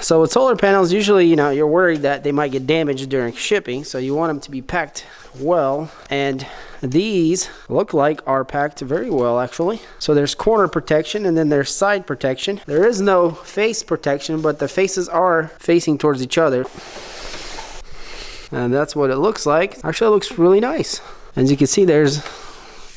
So with solar panels, usually, you're worried that they might get damaged during shipping, so you want them to be packed well, and these look like are packed very well actually. So there's corner protection and then there's side protection. There is no face protection, but the faces are facing towards each other. And that's what it looks like. Actually, it looks really nice. As you can see, there's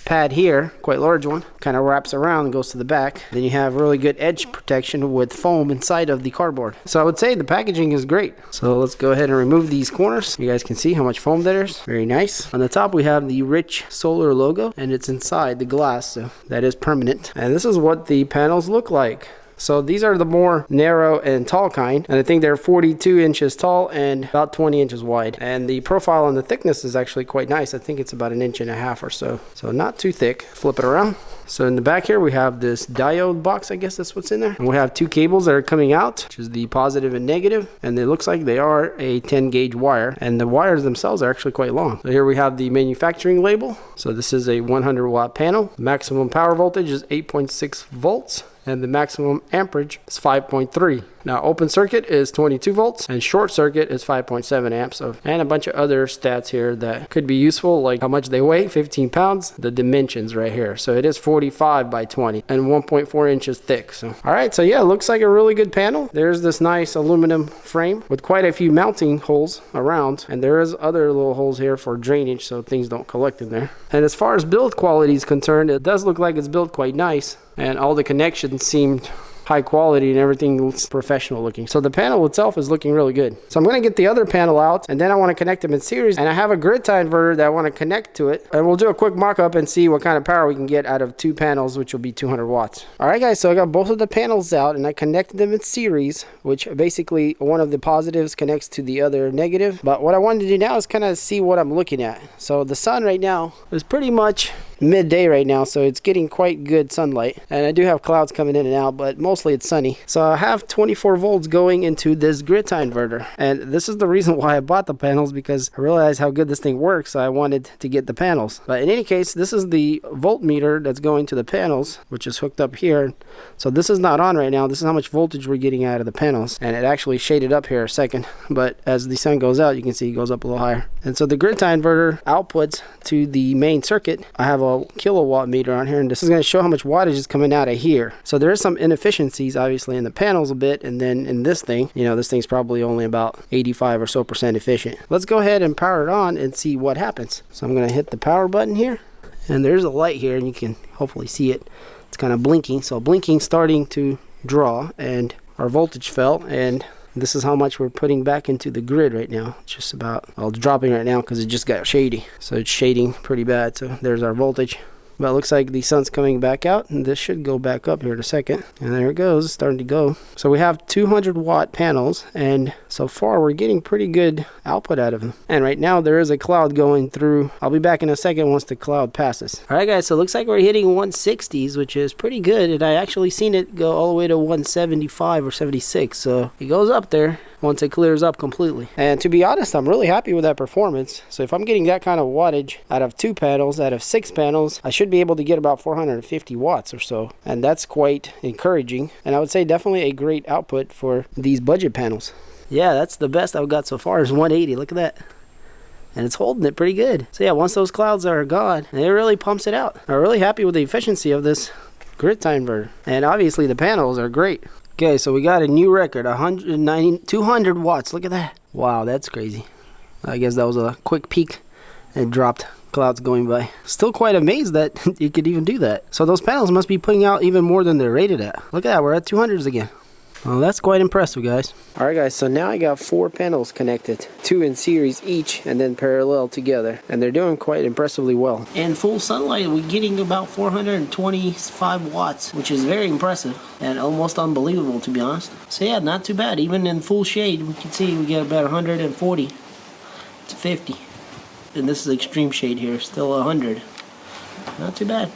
pad here, quite large one, kind of wraps around and goes to the back. Then you have really good edge protection with foam inside of the cardboard. So I would say the packaging is great. So let's go ahead and remove these corners. You guys can see how much foam there is. Very nice. On the top we have the Rich Solar logo, and it's inside the glass, so that is permanent. And this is what the panels look like. So these are the more narrow and tall kind, and I think they're 42 inches tall and about 20 inches wide. And the profile on the thickness is actually quite nice. I think it's about 1.5 inches or so. So not too thick. Flip it around. So in the back here we have this diode box, I guess that's what's in there. And we have 2 cables that are coming out, which is the positive and negative. And it looks like they are a 10 gauge wire. And the wires themselves are actually quite long. So here we have the manufacturing label. So this is a 100 watt panel. Maximum power voltage is 8.6 volts. And the maximum amperage is 5.3. Now open circuit is 22 volts and short circuit is 5.7 amps and a bunch of other stats here that could be useful, like how much they weigh, 15 pounds, the dimensions right here. So it is 45 by 20 and 1.4 inches thick. So all right, so yeah, it looks like a really good panel. There's this nice aluminum frame with quite a few mounting holes around, and there is other little holes here for drainage so things don't collect in there. And as far as build quality is concerned, it does look like it's built quite nice, and all the connections seemed high quality and everything looks professional looking. So the panel itself is looking really good. So I'm going to get the other panel out, and then I want to connect them in series, and I have a grid tie inverter that I want to connect to it, and we'll do a quick mock-up and see what kind of power we can get out of 2 panels, which will be 200 watts. Alright guys, so I got both of the panels out and I connected them in series, which basically one of the positives connects to the other negative. But what I wanted to do now is kind of see what I'm looking at. So the sun right now is pretty much midday right now, so it's getting quite good sunlight, and I do have clouds coming in and out, but mostly it's sunny. So I have 24 volts going into this grid tie inverter, and this is the reason why I bought the panels, because I realized how good this thing works, so I wanted to get the panels. But in any case, this is the voltmeter that's going to the panels, which is hooked up here. So this is not on right now. This is how much voltage we're getting out of the panels, and it actually shaded up here a second, but as the sun goes out, you can see it goes up a little higher. And so the grid tie inverter outputs to the main circuit. I have a kilowatt meter on here, and this is going to show how much wattage is coming out of here. So there is some inefficiencies obviously in the panels a bit, and then in this thing, this thing's probably only about 85% or so efficient. Let's go ahead and power it on and see what happens. So I'm going to hit the power button here, and there's a light here, and you can hopefully see it. It's kind of blinking, so blinking starting to draw, and our voltage fell, and this is how much we're putting back into the grid right now. It's just about, well, it's dropping right now because it just got shady. So it's shading pretty bad. So there's our voltage. But it looks like the sun's coming back out, and this should go back up here in a second. And there it goes, it's starting to go. So we have 200 watt panels, and so far we're getting pretty good output out of them. And right now there is a cloud going through. I'll be back in a second once the cloud passes. Alright guys, so it looks like we're hitting 160s, which is pretty good. And I actually seen it go all the way to 175 or 76. So it goes up there once it clears up completely. And to be honest, I'm really happy with that performance. So if I'm getting that kind of wattage out of 2 panels, out of 6 panels, I should be able to get about 450 watts or so. And that's quite encouraging. And I would say definitely a great output for these budget panels. Yeah, that's the best I've got so far is 180. Look at that. And it's holding it pretty good. So yeah, once those clouds are gone, it really pumps it out. I'm really happy with the efficiency of this grid tie inverter. And obviously the panels are great. Okay, so we got a new record, 200 watts. Look at that. Wow, that's crazy. I guess that was a quick peak and dropped. Clouds going by. Still quite amazed that you could even do that. So those panels must be putting out even more than they're rated at. Look at that, we're at 200s again. Well, that's quite impressive, guys. Alright guys, so now I got 4 panels connected, 2 in series each and then parallel together, and they're doing quite impressively well. In full sunlight, we're getting about 425 watts, which is very impressive and almost unbelievable, to be honest. So yeah, not too bad. Even in full shade, we can see we get about 140 to 50. And this is extreme shade here, still 100. Not too bad.